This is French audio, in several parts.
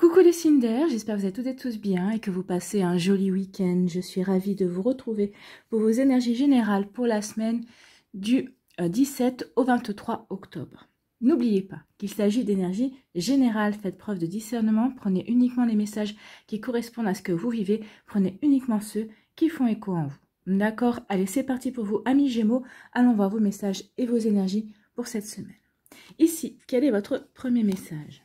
Coucou les signes d'air, j'espère que vous êtes toutes et tous bien et que vous passez un joli week-end. Je suis ravie de vous retrouver pour vos énergies générales pour la semaine du 17 au 23 octobre. N'oubliez pas qu'il s'agit d'énergie générale, faites preuve de discernement, prenez uniquement les messages qui correspondent à ce que vous vivez, prenez uniquement ceux qui font écho en vous. D'accord? Allez, c'est parti pour vous, amis Gémeaux, allons voir vos messages et vos énergies pour cette semaine. Ici, quel est votre premier message?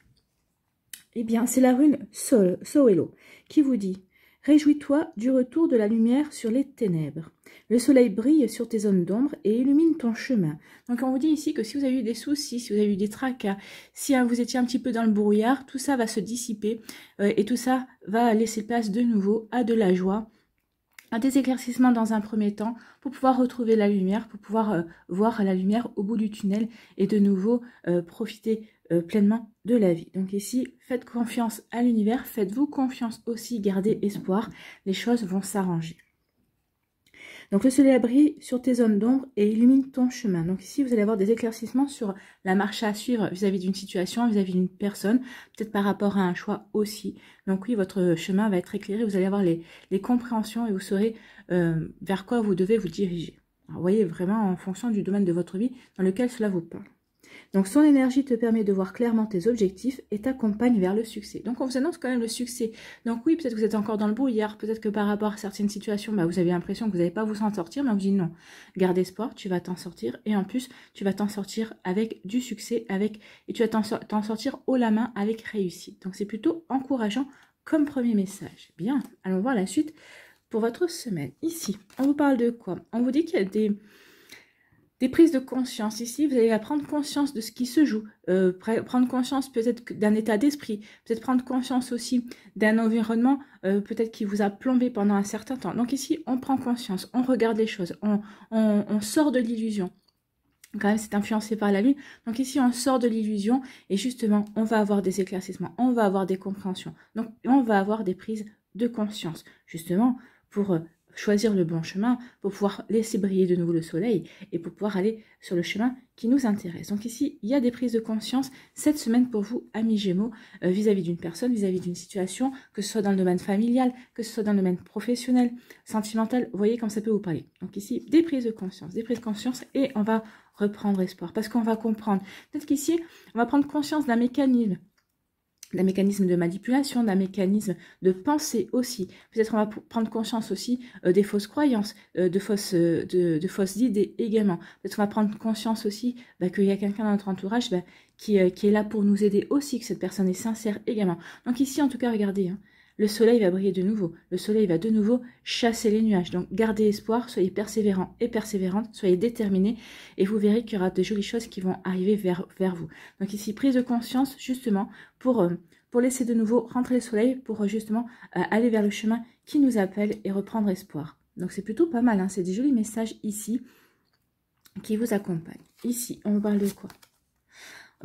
Eh bien, c'est la rune Soelo qui vous dit « Réjouis-toi du retour de la lumière sur les ténèbres. Le soleil brille sur tes zones d'ombre et illumine ton chemin. » Donc, on vous dit ici que si vous avez eu des soucis, si vous avez eu des tracas, si vous étiez un petit peu dans le brouillard, tout ça va se dissiper et tout ça va laisser place de nouveau à de la joie, à des éclaircissements dans un premier temps pour pouvoir retrouver la lumière, pour pouvoir voir la lumière au bout du tunnel et de nouveau profiter pleinement de la vie. Donc ici, faites confiance à l'univers, faites-vous confiance aussi, gardez espoir, les choses vont s'arranger. Donc le soleil brille sur tes zones d'ombre et illumine ton chemin. Donc ici, vous allez avoir des éclaircissements sur la marche à suivre vis-à-vis d'une situation, vis-à-vis d'une personne, peut-être par rapport à un choix aussi. Donc oui, votre chemin va être éclairé, vous allez avoir les compréhensions et vous saurez vers quoi vous devez vous diriger. Alors, vous voyez vraiment en fonction du domaine de votre vie dans lequel cela vous parle. Donc, son énergie te permet de voir clairement tes objectifs et t'accompagne vers le succès. Donc, on vous annonce quand même le succès. Donc, oui, peut-être que vous êtes encore dans le brouillard. Peut-être que par rapport à certaines situations, vous avez l'impression que vous n'allez pas vous en sortir. Mais on vous dit non, garde espoir, tu vas t'en sortir. Et en plus, tu vas t'en sortir avec du succès. Et tu vas t'en sortir haut la main avec réussite. Donc, c'est plutôt encourageant comme premier message. Bien, allons voir la suite pour votre semaine. Ici, on vous parle de quoi? On vous dit qu'il y a des prises de conscience. Ici, vous allez prendre conscience de ce qui se joue, prendre conscience peut-être d'un état d'esprit, peut-être prendre conscience aussi d'un environnement peut-être qui vous a plombé pendant un certain temps. Donc ici, on prend conscience, on regarde les choses, on sort de l'illusion. Quand même, c'est influencé par la lune. Donc ici, on sort de l'illusion et justement, on va avoir des éclaircissements, on va avoir des compréhensions. Donc, on va avoir des prises de conscience, justement, pour choisir le bon chemin, pour pouvoir laisser briller de nouveau le soleil et pour pouvoir aller sur le chemin qui nous intéresse. Donc ici, il y a des prises de conscience cette semaine pour vous, amis Gémeaux, vis-à-vis d'une personne, vis-à-vis d'une situation, que ce soit dans le domaine familial, que ce soit dans le domaine professionnel, sentimental, vous voyez comme ça peut vous parler. Donc ici, des prises de conscience et on va reprendre espoir parce qu'on va comprendre. Peut-être qu'ici, on va prendre conscience d'un mécanisme de manipulation, d'un mécanisme de pensée aussi. Peut-être on va prendre conscience aussi des fausses croyances, de fausses idées également. Peut-être on va prendre conscience aussi qu'il y a quelqu'un dans notre entourage qui est là pour nous aider aussi, que cette personne est sincère également. Donc ici, en tout cas, regardez, le soleil va briller de nouveau. Le soleil va de nouveau chasser les nuages. Donc, gardez espoir, soyez persévérants et persévérantes, soyez déterminés et vous verrez qu'il y aura de jolies choses qui vont arriver vers vous. Donc ici, prise de conscience justement pour laisser de nouveau rentrer le soleil, pour justement aller vers le chemin qui nous appelle et reprendre espoir. Donc, c'est plutôt pas mal, c'est des jolis messages ici qui vous accompagnent. Ici, on vous parle de quoi?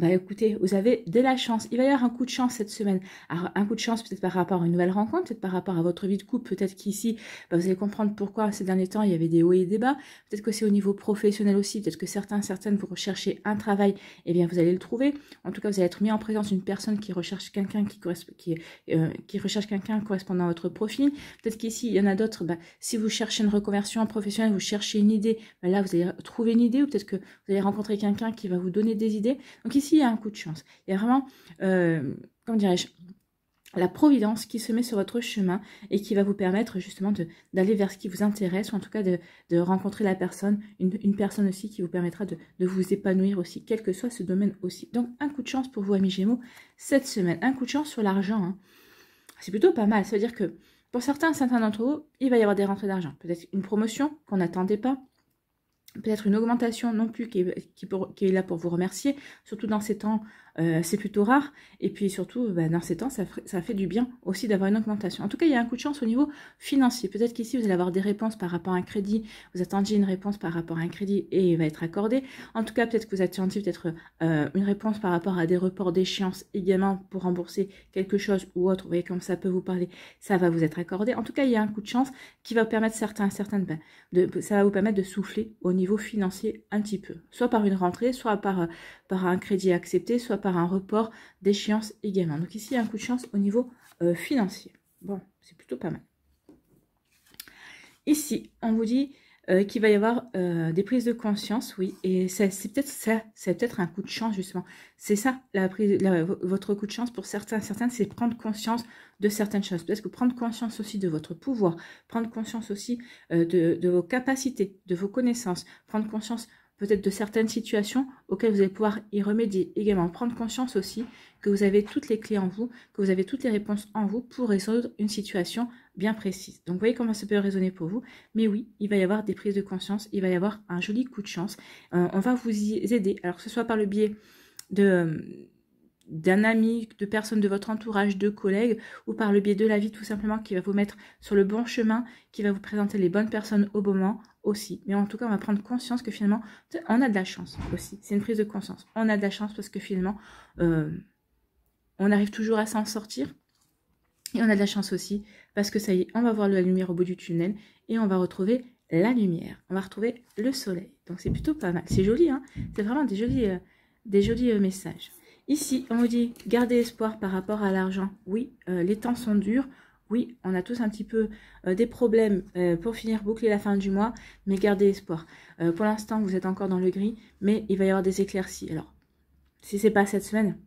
Écoutez, vous avez de la chance. Il va y avoir un coup de chance cette semaine. Alors, un coup de chance peut-être par rapport à une nouvelle rencontre, peut-être par rapport à votre vie de couple. Peut-être qu'ici, vous allez comprendre pourquoi ces derniers temps, il y avait des hauts et des bas. Peut-être que c'est au niveau professionnel aussi. Peut-être que certaines, vous recherchez un travail. Eh bien, vous allez le trouver. En tout cas, vous allez être mis en présence d'une personne qui recherche quelqu'un qui recherche quelqu'un correspondant à votre profil. Peut-être qu'ici, il y en a d'autres. Si vous cherchez une reconversion professionnelle, vous cherchez une idée. Là, vous allez trouver une idée ou peut-être que vous allez rencontrer quelqu'un qui va vous donner des idées. Donc ici, il y a un coup de chance. Il y a vraiment, comment dirais-je, la providence qui se met sur votre chemin et qui va vous permettre justement d'aller vers ce qui vous intéresse ou en tout cas de rencontrer la personne, une personne aussi qui vous permettra de vous épanouir aussi, quel que soit ce domaine aussi. Donc, un coup de chance pour vous, amis Gémeaux, cette semaine. Un coup de chance sur l'argent. C'est plutôt pas mal. Ça veut dire que pour certains d'entre vous, il va y avoir des rentrées d'argent. Peut-être une promotion qu'on n'attendait pas. Peut-être une augmentation non plus qui est là pour vous remercier, surtout dans ces temps, c'est plutôt rare. Et puis surtout, dans ces temps, ça fait du bien aussi d'avoir une augmentation. En tout cas, il y a un coup de chance au niveau financier. Peut-être qu'ici, vous allez avoir des réponses par rapport à un crédit. Vous attendiez une réponse par rapport à un crédit et il va être accordé. En tout cas, peut-être que vous attendiez peut-être une réponse par rapport à des reports d'échéance également pour rembourser quelque chose ou autre. Vous voyez comme ça peut vous parler. Ça va vous être accordé. En tout cas, il y a un coup de chance qui va vous permettre ça va vous permettre de souffler au niveau niveau financier un petit peu. Soit par une rentrée, soit par un crédit accepté, soit par un report d'échéance également. Donc ici, il y a un coup de chance au niveau financier. Bon, c'est plutôt pas mal. Ici, on vous dit qu'il va y avoir des prises de conscience, oui, et c'est peut-être un coup de chance, justement. C'est ça, votre coup de chance pour certaines, c'est prendre conscience de certaines choses. Peut-être que prendre conscience aussi de votre pouvoir, prendre conscience aussi de vos capacités, de vos connaissances, prendre conscience peut-être de certaines situations auxquelles vous allez pouvoir y remédier. Également, prendre conscience aussi que vous avez toutes les clés en vous, que vous avez toutes les réponses en vous pour résoudre une situation bien précise. Donc, vous voyez comment ça peut résonner pour vous. Mais oui, il va y avoir des prises de conscience, il va y avoir un joli coup de chance. On va vous y aider, alors que ce soit par le biais d'un ami, de personnes de votre entourage, de collègues, ou par le biais de la vie tout simplement qui va vous mettre sur le bon chemin, qui va vous présenter les bonnes personnes au bon moment aussi. Mais en tout cas, on va prendre conscience que finalement, on a de la chance aussi. C'est une prise de conscience. On a de la chance parce que finalement, on arrive toujours à s'en sortir. Et on a de la chance aussi parce que ça y est, on va voir la lumière au bout du tunnel et on va retrouver la lumière. On va retrouver le soleil. Donc c'est plutôt pas mal. C'est joli, hein? C'est vraiment des jolis messages. Ici, on vous dit, gardez espoir par rapport à l'argent. Oui, les temps sont durs. Oui, on a tous un petit peu des problèmes pour finir boucler la fin du mois, mais gardez espoir. Pour l'instant, vous êtes encore dans le gris, mais il va y avoir des éclaircies. Alors, si c'est pas cette semaine,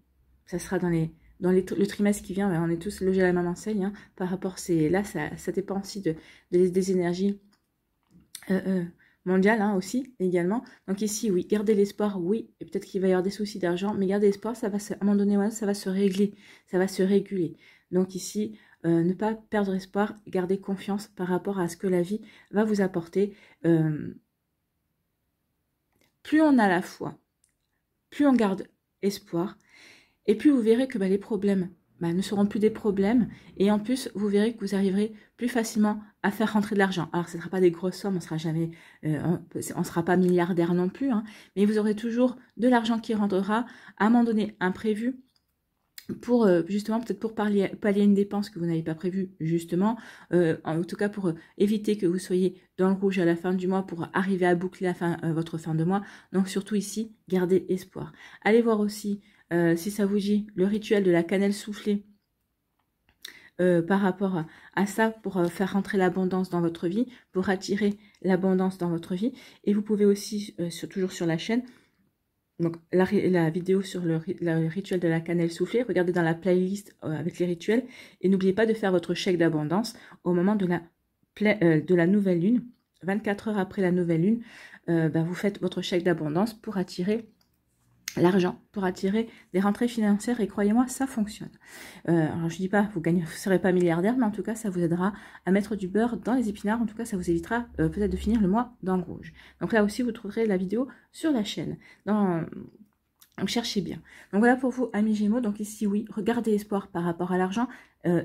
ça sera dans le trimestre qui vient. On est tous logés à la même enseigne. Hein, par rapport, là, ça dépend aussi des énergies mondiales hein, aussi, également. Donc ici, oui, gardez l'espoir, oui. Et peut-être qu'il va y avoir des soucis d'argent, mais gardez l'espoir, à un moment donné, ouais, ça va se régler. Ça va se réguler. Donc ici, ne pas perdre espoir, garder confiance par rapport à ce que la vie va vous apporter. Plus on a la foi, plus on garde espoir, et plus vous verrez que les problèmes ne seront plus des problèmes, et en plus, vous verrez que vous arriverez plus facilement à faire rentrer de l'argent. Alors, ce ne sera pas des grosses sommes, on sera jamais, on sera pas milliardaire non plus, hein, mais vous aurez toujours de l'argent qui rentrera, à un moment donné imprévu, pour justement peut-être pour pallier une dépense que vous n'avez pas prévue justement, en tout cas pour éviter que vous soyez dans le rouge à la fin du mois pour arriver à boucler votre fin de mois. Donc surtout ici, gardez espoir. Allez voir aussi si ça vous dit le rituel de la cannelle soufflée par rapport à ça pour faire rentrer l'abondance dans votre vie, pour attirer l'abondance dans votre vie. Et vous pouvez aussi, toujours sur la chaîne, donc la vidéo sur le rituel de la cannelle soufflée, regardez dans la playlist avec les rituels et n'oubliez pas de faire votre chèque d'abondance au moment de la nouvelle lune. 24 heures après la nouvelle lune, vous faites votre chèque d'abondance pour attirer l'argent, pour attirer des rentrées financières et croyez-moi, ça fonctionne. Alors je dis pas, vous ne serez pas milliardaire, mais en tout cas, ça vous aidera à mettre du beurre dans les épinards. En tout cas, ça vous évitera peut-être de finir le mois dans le rouge. Donc là aussi, vous trouverez la vidéo sur la chaîne. Donc cherchez bien. Donc voilà pour vous, amis Gémeaux. Donc ici, oui, regardez espoir par rapport à l'argent.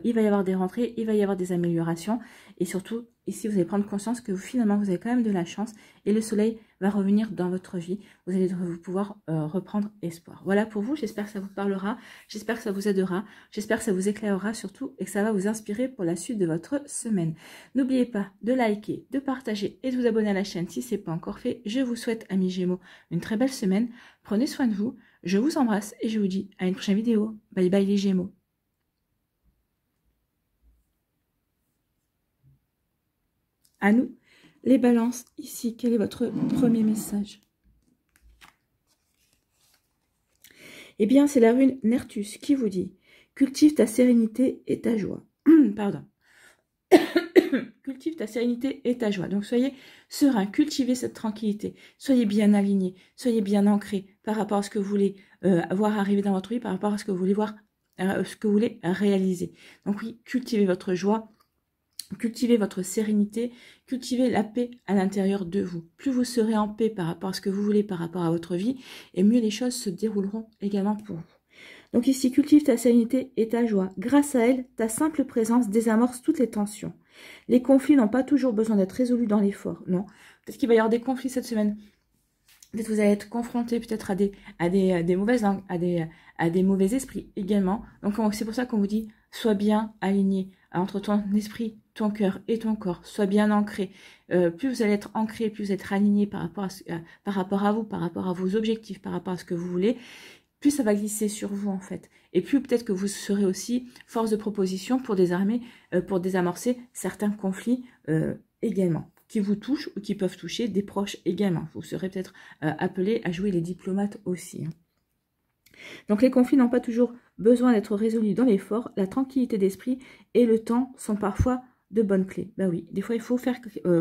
Il va y avoir des rentrées, il va y avoir des améliorations. Et surtout, ici, vous allez prendre conscience que finalement, vous avez quand même de la chance. Et le soleil va revenir dans votre vie. Vous allez pouvoir reprendre espoir. Voilà pour vous. J'espère que ça vous parlera. J'espère que ça vous aidera. J'espère que ça vous éclairera surtout. Et que ça va vous inspirer pour la suite de votre semaine. N'oubliez pas de liker, de partager et de vous abonner à la chaîne si ce n'est pas encore fait. Je vous souhaite, amis Gémeaux, une très belle semaine. Prenez soin de vous. Je vous embrasse et je vous dis à une prochaine vidéo. Bye bye les Gémeaux. À nous, les balances, ici, quel est votre premier message? Eh bien, c'est la rune Nertus qui vous dit « Cultive ta sérénité et ta joie. » Pardon. Cultive ta sérénité et ta joie. Donc, soyez serein, cultivez cette tranquillité. Soyez bien aligné, soyez bien ancré par rapport à ce que vous voulez voir arriver dans votre vie, par rapport à ce que vous voulez voir, ce que vous voulez réaliser. Donc oui, cultivez votre joie. Cultivez votre sérénité, cultivez la paix à l'intérieur de vous. Plus vous serez en paix par rapport à ce que vous voulez, par rapport à votre vie, et mieux les choses se dérouleront également pour vous. Donc ici, cultive ta sérénité et ta joie. Grâce à elle, ta simple présence désamorce toutes les tensions. Les conflits n'ont pas toujours besoin d'être résolus dans l'effort, non. Peut-être qu'il va y avoir des conflits cette semaine. Peut-être que vous allez être confronté peut-être à des mauvaises langues, à des mauvais esprits également. Donc c'est pour ça qu'on vous dit, sois bien aligné entre ton esprit ton cœur et ton corps soient bien ancrés, plus vous allez être ancré, plus vous êtes aligné par rapport à vous, par rapport à vos objectifs, par rapport à ce que vous voulez, plus ça va glisser sur vous en fait. Et plus peut-être que vous serez aussi force de proposition pour désarmer, pour désamorcer certains conflits également, qui vous touchent ou qui peuvent toucher des proches également. Vous serez peut-être appelé à jouer les diplomates aussi. Donc les conflits n'ont pas toujours besoin d'être résolus dans l'effort. La tranquillité d'esprit et le temps sont parfois de bonnes clés. Ben oui, des fois il faut faire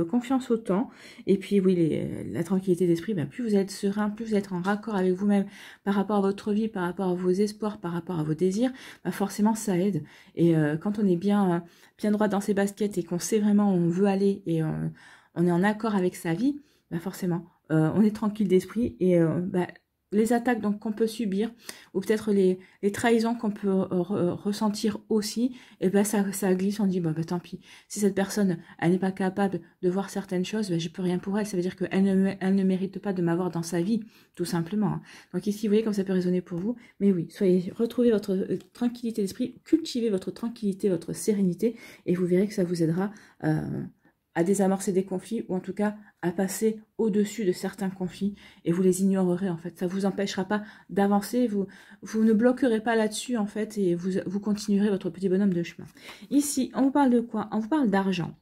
confiance au temps. Et puis oui, la tranquillité d'esprit, ben, plus vous êtes serein, plus vous êtes en raccord avec vous-même par rapport à votre vie, par rapport à vos espoirs, par rapport à vos désirs, ben forcément ça aide. Et quand on est bien droit dans ses baskets et qu'on sait vraiment où on veut aller et on est en accord avec sa vie, ben forcément on est tranquille d'esprit et ben, les attaques donc qu'on peut subir ou peut-être les trahisons qu'on peut ressentir aussi, et ben ça glisse, on dit bah tant pis, si cette personne elle n'est pas capable de voir certaines choses, ben je peux rien pour elle, ça veut dire qu'elle ne mérite pas de m'avoir dans sa vie, tout simplement. Donc ici vous voyez comme ça peut résonner pour vous, mais oui, retrouvez votre tranquillité d'esprit, cultivez votre tranquillité, votre sérénité, et vous verrez que ça vous aidera à désamorcer des conflits, ou en tout cas à passer au-dessus de certains conflits, et vous les ignorerez en fait. Ça vous empêchera pas d'avancer, vous ne bloquerez pas là-dessus en fait, et vous continuerez votre petit bonhomme de chemin. Ici, on vous parle de quoi? On vous parle d'argent.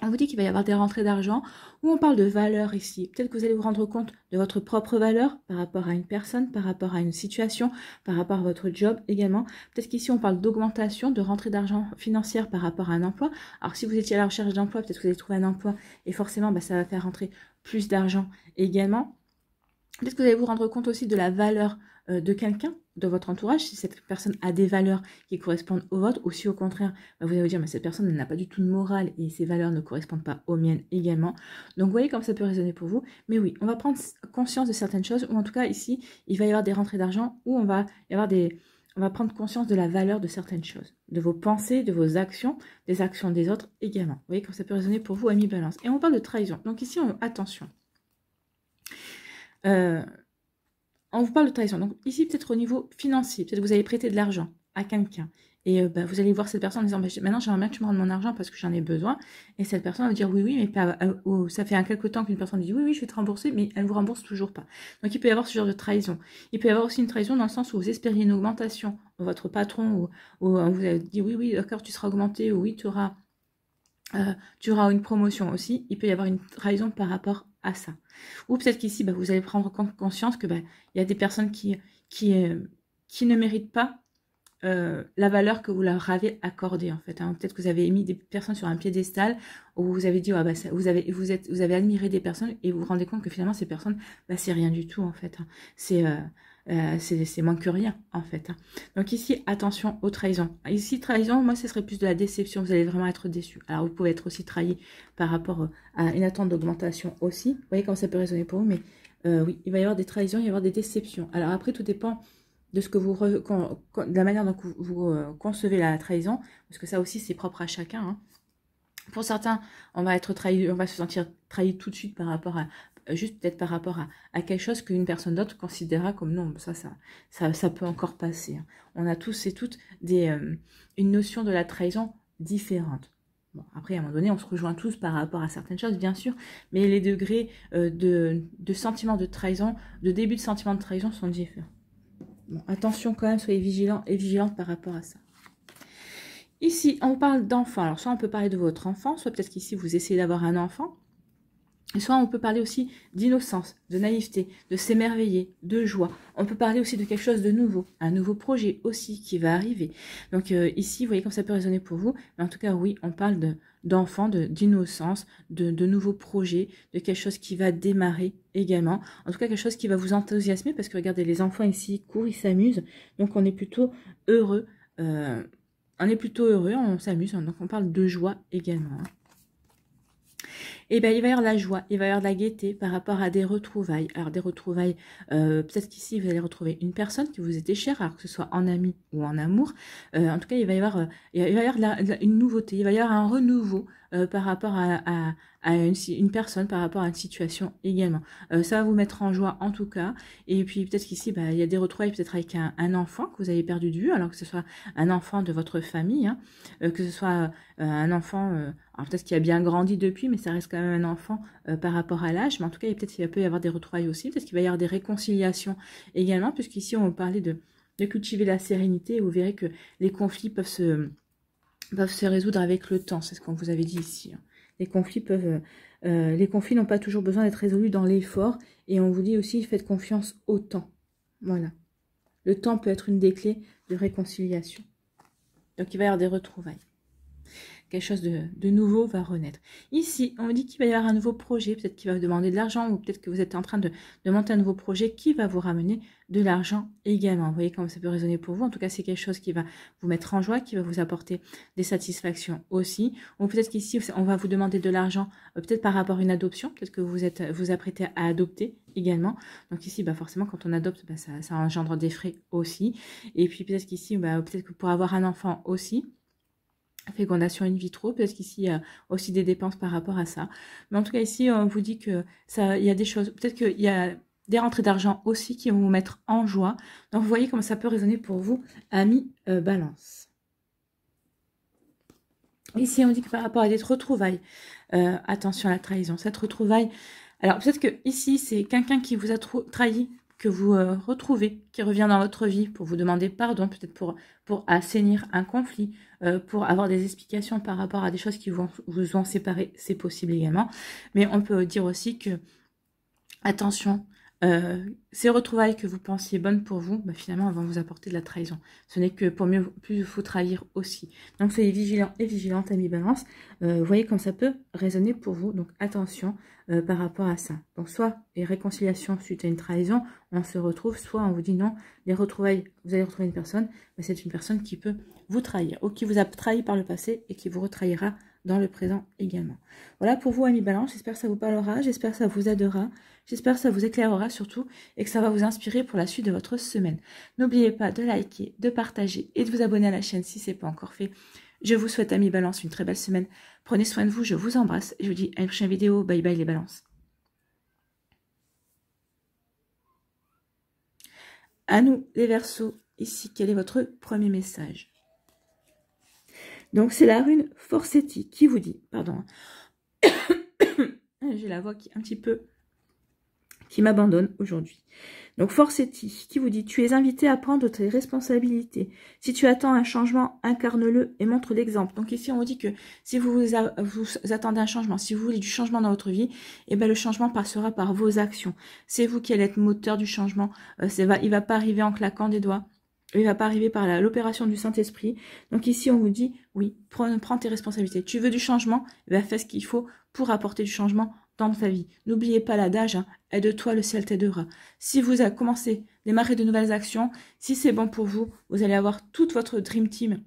On vous dit qu'il va y avoir des rentrées d'argent, ou on parle de valeur ici. Peut-être que vous allez vous rendre compte de votre propre valeur par rapport à une personne, par rapport à une situation, par rapport à votre job également. Peut-être qu'ici on parle d'augmentation, de rentrée d'argent financière par rapport à un emploi. Alors si vous étiez à la recherche d'emploi, peut-être que vous allez trouver un emploi et forcément bah, ça va faire rentrer plus d'argent également. Peut-être que vous allez vous rendre compte aussi de la valeur de quelqu'un, de votre entourage, si cette personne a des valeurs qui correspondent aux vôtres, ou si au contraire, vous allez vous dire, mais cette personne n'a pas du tout de morale et ses valeurs ne correspondent pas aux miennes également. Donc vous voyez comme ça peut résonner pour vous. Mais oui, on va prendre conscience de certaines choses, ou en tout cas ici, il va y avoir des rentrées d'argent, où on va prendre conscience de la valeur de certaines choses, de vos pensées, de vos actions, des actions des autres également. Vous voyez comme ça peut résonner pour vous, amis Balance. Et on parle de trahison. Donc ici, attention. On vous parle de trahison. Donc ici, peut-être au niveau financier, peut-être que vous avez prêté de l'argent à quelqu'un. Et vous allez voir cette personne en disant, maintenant j'aimerais bien que tu me rendes mon argent parce que j'en ai besoin. Et cette personne va vous dire, oui, mais pas, ça fait un quelque temps qu'une personne dit, oui, je vais te rembourser, mais elle ne vous rembourse toujours pas. Donc il peut y avoir ce genre de trahison. Il peut y avoir aussi une trahison dans le sens où vous espériez une augmentation. Votre patron, ou vous avez dit, oui, d'accord, tu seras augmenté, ou oui, tu auras une promotion aussi. Il peut y avoir une trahison par rapport à ça. Ou peut-être qu'ici, vous allez prendre conscience que y a des personnes qui ne méritent pas la valeur que vous leur avez accordée en fait. Peut-être que vous avez mis des personnes sur un piédestal, où vous avez dit vous avez admiré des personnes et vous vous rendez compte que finalement ces personnes, c'est rien du tout en fait. C'est moins que rien en fait. Donc ici, attention aux trahisons. Ici, trahison, moi, ce serait plus de la déception. Vous allez vraiment être déçu. Alors, vous pouvez être aussi trahi par rapport à une attente d'augmentation aussi. Vous voyez comment ça peut résonner pour vous, mais oui, il va y avoir des trahisons, il va y avoir des déceptions. Alors après, tout dépend de ce que de la manière dont vous concevez la trahison, parce que ça aussi, c'est propre à chacun. Hein. Pour certains, on va se sentir trahi tout de suite par rapport à juste peut-être par rapport à quelque chose qu'une personne d'autre considérera comme non, ça peut encore passer. Hein. On a tous et toutes une notion de la trahison différente. Bon, après, à un moment donné, on se rejoint tous par rapport à certaines choses, bien sûr, mais les degrés de sentiment de trahison, de début de sentiment de trahison sont différents. Bon, attention quand même, soyez vigilants et vigilantes par rapport à ça. Ici, on parle d'enfant. Alors, soit on peut parler de votre enfant, soit peut-être qu'ici, vous essayez d'avoir un enfant. Et soit on peut parler aussi d'innocence, de naïveté, de s'émerveiller, de joie. On peut parler aussi de quelque chose de nouveau, un nouveau projet aussi qui va arriver. Donc ici, vous voyez comme ça peut résonner pour vous. Mais en tout cas, oui, on parle d'enfants, d'innocence, de nouveaux projets, de quelque chose qui va démarrer également. En tout cas, quelque chose qui va vous enthousiasmer parce que regardez, les enfants ici courent, ils s'amusent. Donc on est plutôt heureux. On s'amuse. Donc on parle de joie également. Hein. Et bien, il va y avoir la joie, il va y avoir de la gaieté par rapport à des retrouvailles. Alors, des retrouvailles, peut-être qu'ici, vous allez retrouver une personne qui vous était chère, alors que ce soit en ami ou en amour. En tout cas, il va y avoir une nouveauté, il va y avoir un renouveau par rapport à une personne, par rapport à une situation également. Ça va vous mettre en joie en tout cas. Et puis peut-être qu'ici, bah, il y a des retrouvailles peut-être avec un enfant que vous avez perdu de vue, alors que ce soit un enfant de votre famille, hein, que ce soit un enfant, alors peut-être qu'il a bien grandi depuis, mais ça reste quand même un enfant par rapport à l'âge. Mais en tout cas, peut-être qu'il peut y avoir des retrouvailles aussi, peut-être qu'il va y avoir des réconciliations également, puisqu'ici on parlait de cultiver la sérénité. Et vous verrez que les conflits peuvent se résoudre avec le temps, c'est ce qu'on vous avait dit ici. Hein. Les conflits n'ont pas toujours besoin d'être résolus dans l'effort, et on vous dit aussi, faites confiance au temps. Voilà. Le temps peut être une des clés de réconciliation. Donc il va y avoir des retrouvailles. Quelque chose de nouveau va renaître. Ici, on me dit qu'il va y avoir un nouveau projet, peut-être qu'il va vous demander de l'argent, ou peut-être que vous êtes en train de monter un nouveau projet qui va vous ramener de l'argent également. Vous voyez comment ça peut résonner pour vous. En tout cas, c'est quelque chose qui va vous mettre en joie, qui va vous apporter des satisfactions aussi. Ou peut-être qu'ici, on va vous demander de l'argent, peut-être par rapport à une adoption, peut-être que vous apprêtez à adopter également. Donc ici, bah forcément, quand on adopte, bah, ça engendre des frais aussi. Et puis peut-être qu'ici, bah, peut-être que pour avoir un enfant aussi, fécondation in vitro, parce qu'ici il y a aussi des dépenses par rapport à ça. Mais en tout cas ici on vous dit que ça, il y a des choses, peut-être qu'il y a des rentrées d'argent aussi qui vont vous mettre en joie. Donc vous voyez comment ça peut résonner pour vous, amis Balance. Ici on dit que par rapport à des retrouvailles, attention à la trahison, cette retrouvaille, alors peut-être que ici c'est quelqu'un qui vous a trahi, que vous retrouvez, qui revient dans votre vie pour vous demander pardon, peut-être pour assainir un conflit, pour avoir des explications par rapport à des choses qui vous ont séparé, c'est possible également. Mais on peut dire aussi que, attention, ces retrouvailles que vous pensiez bonnes pour vous, bah, finalement, elles vont vous apporter de la trahison. Ce n'est que pour mieux plus vous trahir aussi. Donc, soyez vigilants et vigilantes, amis Balance. Vous voyez comme ça peut résonner pour vous. Donc, attention par rapport à ça. Donc, soit les réconciliations suite à une trahison, on se retrouve, soit on vous dit non, les retrouvailles, vous allez retrouver une personne, mais c'est une personne qui peut vous trahir ou qui vous a trahi par le passé et qui vous retrahira dans le présent également. Voilà pour vous, amis Balance. J'espère que ça vous parlera, j'espère que ça vous aidera. J'espère que ça vous éclairera surtout et que ça va vous inspirer pour la suite de votre semaine. N'oubliez pas de liker, de partager et de vous abonner à la chaîne si ce n'est pas encore fait. Je vous souhaite, amis Balance, une très belle semaine. Prenez soin de vous, je vous embrasse et je vous dis à une prochaine vidéo. Bye bye les Balances. À nous les Verseaux, ici, quel est votre premier message? Donc c'est la rune Forsetti qui vous dit, pardon, j'ai la voix qui un petit peu qui m'abandonne aujourd'hui. Donc Forsetti qui vous dit, tu es invité à prendre tes responsabilités. Si tu attends un changement, incarne-le et montre l'exemple. Donc ici on vous dit que si vous attendez un changement, si vous voulez du changement dans votre vie, eh ben le changement passera par vos actions. C'est vous qui allez être moteur du changement. Il va pas arriver en claquant des doigts. Il ne va pas arriver par l'opération du Saint-Esprit. Donc ici, on vous dit, oui, prends tes responsabilités. Tu veux du changement, fais ce qu'il faut pour apporter du changement dans ta vie. N'oubliez pas l'adage, hein, aide-toi, le ciel t'aidera. Si vous avez commencé, démarrer de nouvelles actions, si c'est bon pour vous, vous allez avoir toute votre Dream Team,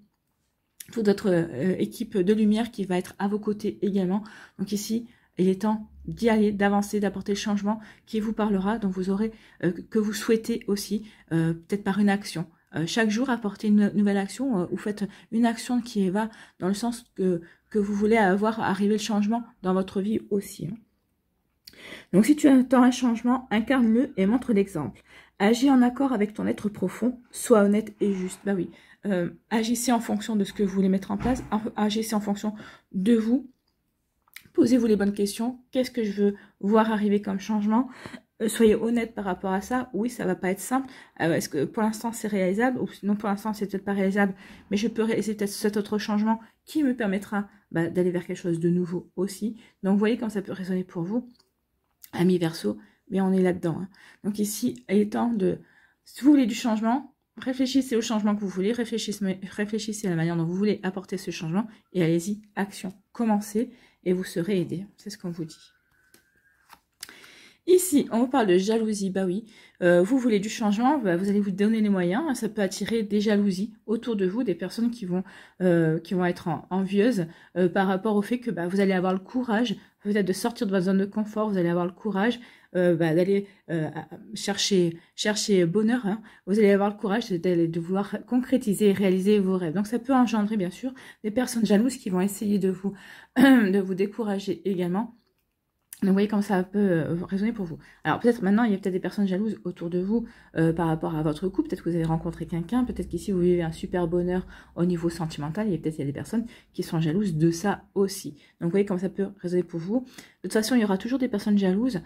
toute votre équipe de lumière qui va être à vos côtés également. Donc ici, il est temps d'y aller, d'avancer, d'apporter le changement qui vous parlera, dont vous aurez, que vous souhaitez aussi, peut-être par une action. Chaque jour, apportez une nouvelle action ou faites une action qui va dans le sens que vous voulez avoir arriver le changement dans votre vie aussi. Hein. Donc, si tu attends un changement, incarne-le et montre l'exemple. Agis en accord avec ton être profond, sois honnête et juste. Bah oui, agissez en fonction de ce que vous voulez mettre en place, agissez en fonction de vous. Posez-vous les bonnes questions. Qu'est-ce que je veux voir arriver comme changement? Soyez honnête par rapport à ça. Oui, ça va pas être simple. Est-ce que pour l'instant c'est réalisable? Ou sinon pour l'instant c'est peut-être pas réalisable, mais je peux réaliser peut-être cet autre changement qui me permettra d'aller vers quelque chose de nouveau aussi. Donc vous voyez comme ça peut résonner pour vous, amis Verseaux, mais on est là-dedans. Hein. Donc ici, il est temps de, si vous voulez du changement, réfléchissez au changement que vous voulez, réfléchissez à la manière dont vous voulez apporter ce changement, et allez-y, action, commencez, et vous serez aidé. C'est ce qu'on vous dit. Ici, on vous parle de jalousie. Bah oui, vous voulez du changement, vous allez vous donner les moyens. Ça peut attirer des jalousies autour de vous, des personnes qui vont être envieuses par rapport au fait que vous allez avoir le courage, peut-être de sortir de votre zone de confort. Vous allez avoir le courage d'aller chercher bonheur, hein. Vous allez avoir le courage de vouloir concrétiser et réaliser vos rêves. Donc ça peut engendrer bien sûr des personnes jalouses qui vont essayer de vous, de vous décourager également. Donc, vous voyez comme ça peut résonner pour vous. Alors, peut-être maintenant, il y a peut-être des personnes jalouses autour de vous par rapport à votre couple. Peut-être que vous avez rencontré quelqu'un. Peut-être qu'ici, vous vivez un super bonheur au niveau sentimental. Et peut-être qu'il y a des personnes qui sont jalouses de ça aussi. Donc, vous voyez comme ça peut résonner pour vous. De toute façon, il y aura toujours des personnes jalouses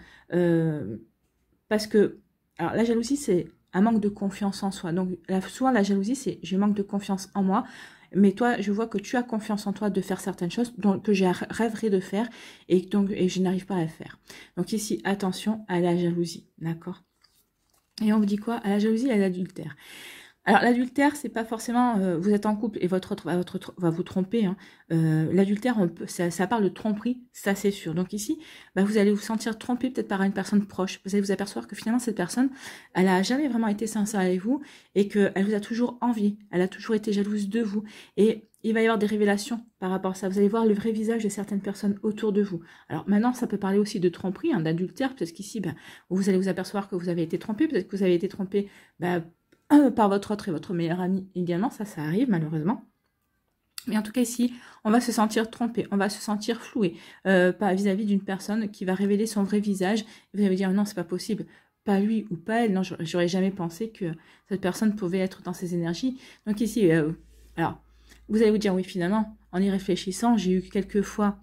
parce que... Alors, la jalousie, c'est un manque de confiance en soi. Donc, souvent, la jalousie, c'est je manque de confiance en moi. Mais toi, je vois que tu as confiance en toi de faire certaines choses que j'ai rêverais de faire et je n'arrive pas à le faire. Donc ici, attention à la jalousie, d'accord? Et on vous dit quoi? À la jalousie et à l'adultère. Alors l'adultère, c'est pas forcément vous êtes en couple et votre autre va vous tromper, hein. L'adultère, ça parle de tromperie, ça c'est sûr. Donc ici, vous allez vous sentir trompé peut-être par une personne proche. Vous allez vous apercevoir que finalement cette personne, elle a jamais vraiment été sincère avec vous et qu'elle vous a toujours envié, elle a toujours été jalouse de vous. Et il va y avoir des révélations par rapport à ça. Vous allez voir le vrai visage de certaines personnes autour de vous. Alors maintenant, ça peut parler aussi de tromperie, hein, d'adultère, parce qu'ici, vous allez vous apercevoir que vous avez été trompé, peut-être que vous avez été trompé par votre autre et votre meilleur ami également, ça arrive malheureusement. Mais en tout cas ici, on va se sentir trompé, on va se sentir floué vis-à-vis d'une personne qui va révéler son vrai visage. Vous allez vous dire non, c'est pas possible, pas lui ou pas elle, non, j'aurais jamais pensé que cette personne pouvait être dans ces énergies. Donc ici, alors, vous allez vous dire oui, finalement, en y réfléchissant, j'ai eu quelquefois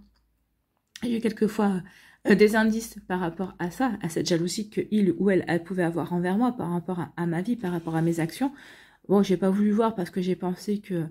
des indices par rapport à ça, à cette jalousie que il ou elle pouvait avoir envers moi par rapport à ma vie, par rapport à mes actions. Bon, j'ai pas voulu voir parce que j'ai pensé que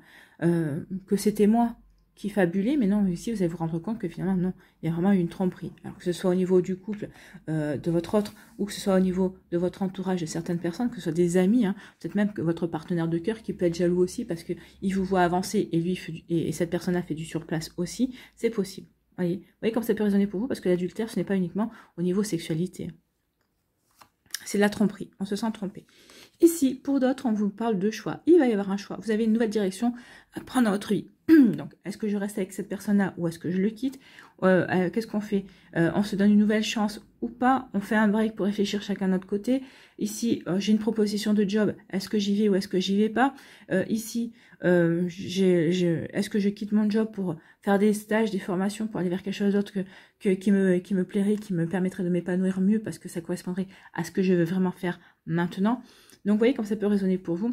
c'était moi qui fabulais, mais non, ici vous allez vous rendre compte que finalement non, il y a vraiment eu une tromperie. Alors que ce soit au niveau du couple de votre autre ou que ce soit au niveau de votre entourage de certaines personnes, que ce soit des amis, hein, peut-être même que votre partenaire de cœur qui peut être jaloux aussi parce que il vous voit avancer et lui et cette personne a fait du surplace aussi, c'est possible. Vous voyez comme ça peut résonner pour vous parce que l'adultère, ce n'est pas uniquement au niveau sexualité. C'est de la tromperie, on se sent trompé. Ici, pour d'autres, on vous parle de choix. Il va y avoir un choix. Vous avez une nouvelle direction à prendre dans votre vie. Donc, est-ce que je reste avec cette personne-là ou est-ce que je le quitte? Qu'est-ce qu'on fait? On se donne une nouvelle chance ou pas? On fait un break pour réfléchir chacun de notre côté. Ici, j'ai une proposition de job. Est-ce que j'y vais ou est-ce que j'y vais pas? Ici, est-ce que je quitte mon job pour faire des stages, des formations, pour aller vers quelque chose d'autre qui me plairait, qui me permettrait de m'épanouir mieux parce que ça correspondrait à ce que je veux vraiment faire maintenant? Donc, vous voyez comme ça peut résonner pour vous.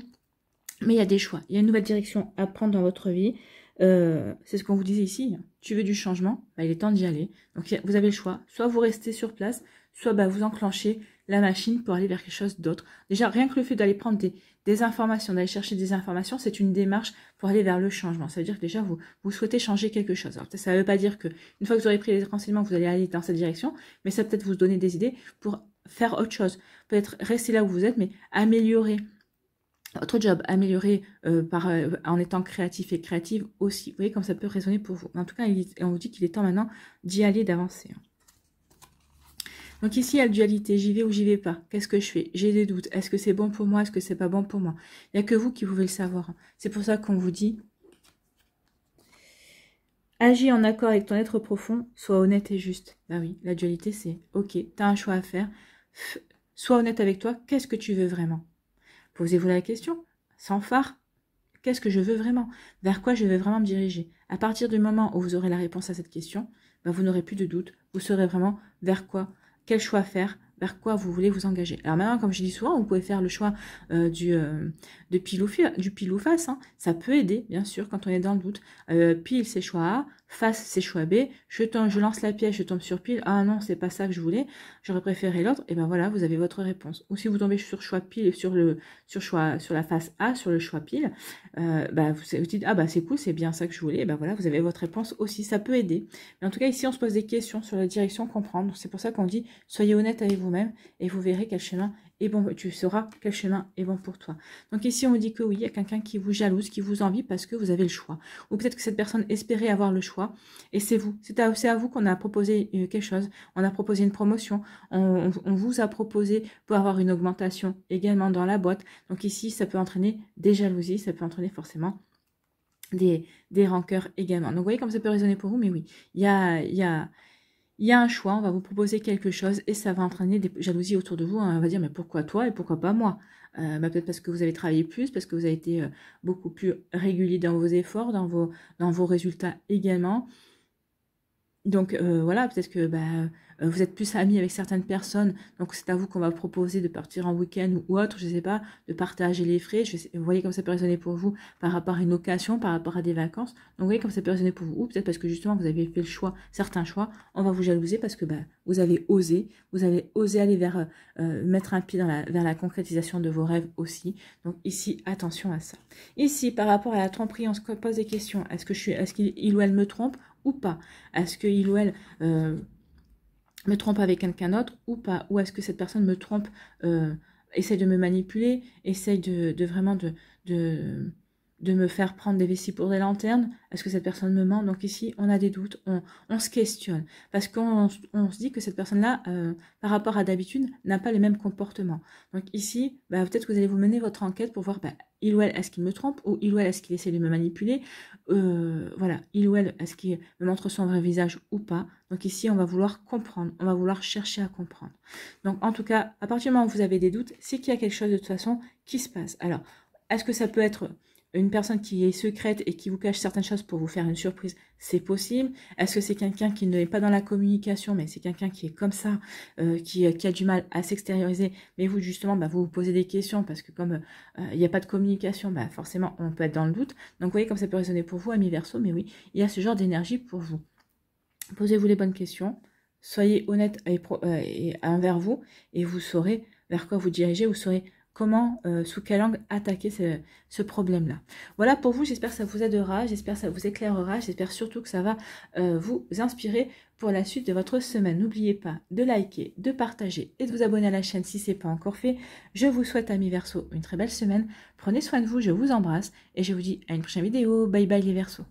Mais il y a des choix. Il y a une nouvelle direction à prendre dans votre vie. C'est ce qu'on vous disait ici. Tu veux du changement, il est temps d'y aller. Donc, vous avez le choix. Soit vous restez sur place, soit vous enclenchez la machine pour aller vers quelque chose d'autre. Déjà, rien que le fait d'aller prendre des informations, d'aller chercher des informations, c'est une démarche pour aller vers le changement. Ça veut dire que déjà, vous souhaitez changer quelque chose. Alors, ça ne veut pas dire que une fois que vous aurez pris les renseignements, vous allez aller dans cette direction, mais ça peut-être vous donner des idées pour faire autre chose. Peut-être rester là où vous êtes, mais améliorer votre job, améliorer en étant créatif et créative aussi. Vous voyez comme ça peut résonner pour vous. En tout cas, on vous dit qu'il est temps maintenant d'y aller, d'avancer. Donc ici, il y a la dualité. J'y vais ou j'y vais pas. Qu'est-ce que je fais? J'ai des doutes. Est-ce que c'est bon pour moi? Est-ce que c'est pas bon pour moi? Il n'y a que vous qui pouvez le savoir. C'est pour ça qu'on vous dit agis en accord avec ton être profond, sois honnête et juste. Bah oui, la dualité, c'est ok, tu as un choix à faire. Sois honnête avec toi. Qu'est-ce que tu veux vraiment? Posez-vous la question, sans phare, qu'est-ce que je veux vraiment? Vers quoi je veux vraiment me diriger? À partir du moment où vous aurez la réponse à cette question, vous n'aurez plus de doute, vous saurez vraiment vers quoi, quel choix faire, vers quoi vous voulez vous engager. Alors maintenant, comme je dis souvent, vous pouvez faire le choix du pile ou face. Hein. Ça peut aider, bien sûr, quand on est dans le doute. Pile, c'est choix A. Face, c'est choix B. Je lance la pièce, je tombe sur pile. Ah non, c'est pas ça que je voulais. J'aurais préféré l'autre. Et ben voilà, vous avez votre réponse. Ou si vous tombez sur choix pile, sur la face A, sur le choix pile, vous dites, ah c'est cool, c'est bien ça que je voulais. Et ben voilà, vous avez votre réponse aussi. Ça peut aider. Mais en tout cas, ici, on se pose des questions sur la direction qu'on prend. C'est pour ça qu'on dit, soyez honnête avec vous-même et vous verrez quel chemin est bon. Tu sauras quel chemin est bon pour toi. Donc ici, on vous dit que oui, il y a quelqu'un qui vous jalouse, qui vous envie parce que vous avez le choix. Ou peut-être que cette personne espérait avoir le choix et c'est vous. C'est à vous qu'on a proposé quelque chose. On a proposé une promotion. On vous a proposé pour avoir une augmentation également dans la boîte. Donc ici, ça peut entraîner des jalousies, ça peut entraîner forcément des rancœurs également. Donc vous voyez comme ça peut résonner pour vous, mais oui, il y a il y a un choix, on va vous proposer quelque chose et ça va entraîner des jalousies autour de vous. On va dire, mais pourquoi toi et pourquoi pas moi? Peut-être parce que vous avez travaillé plus, parce que vous avez été beaucoup plus régulier dans vos efforts, dans vos résultats également. Donc voilà, peut-être que vous êtes plus amis avec certaines personnes, donc c'est à vous qu'on va proposer de partir en week-end ou autre, je sais pas, de partager les frais. Vous voyez comme ça peut résonner pour vous par rapport à une occasion, par rapport à des vacances. Donc vous voyez comme ça peut résonner pour vous. Ou peut-être parce que justement vous avez fait le choix, certains choix, on va vous jalouser parce que vous avez osé aller vers mettre un pied vers la concrétisation de vos rêves aussi. Donc ici, attention à ça. Ici, par rapport à la tromperie, on se pose des questions. Est-ce qu'il ou elle me trompe ou pas? Est-ce qu'il ou elle me trompe avec quelqu'un d'autre ou pas? Ou est-ce que cette personne me trompe, essaye de me manipuler, essaye de vraiment de me faire prendre des vessies pour des lanternes? Est-ce que cette personne me ment? Donc ici, on a des doutes, on se questionne. Parce qu'on se dit que cette personne-là, par rapport à d'habitude, n'a pas les mêmes comportements. Donc ici, peut-être que vous allez vous mener votre enquête pour voir, il ou elle, est-ce qu'il me trompe? Ou il ou elle, est-ce qu'il essaie de me manipuler? Voilà, il ou elle, est-ce qu'il me montre son vrai visage ou pas? Donc ici, on va vouloir comprendre, on va vouloir chercher à comprendre. Donc en tout cas, à partir du moment où vous avez des doutes, c'est qu'il y a quelque chose de toute façon qui se passe. Alors, est-ce que ça peut être une personne qui est secrète et qui vous cache certaines choses pour vous faire une surprise? C'est possible. Est-ce que c'est quelqu'un qui n'est pas dans la communication, mais c'est quelqu'un qui est comme ça, qui a du mal à s'extérioriser, mais vous justement, vous vous posez des questions parce que comme il n'y a pas de communication, forcément on peut être dans le doute. Donc vous voyez comme ça peut résonner pour vous, amis Verseau, mais oui, il y a ce genre d'énergie pour vous. Posez-vous les bonnes questions, soyez honnête envers vous et vous saurez vers quoi vous dirigez, vous saurez comment, sous quel angle attaquer ce problème-là. Voilà pour vous, j'espère que ça vous aidera, j'espère que ça vous éclairera, j'espère surtout que ça va vous inspirer pour la suite de votre semaine. N'oubliez pas de liker, de partager et de vous abonner à la chaîne si ce n'est pas encore fait. Je vous souhaite, amis Verseau, une très belle semaine. Prenez soin de vous, je vous embrasse et je vous dis à une prochaine vidéo. Bye bye les Verseaux.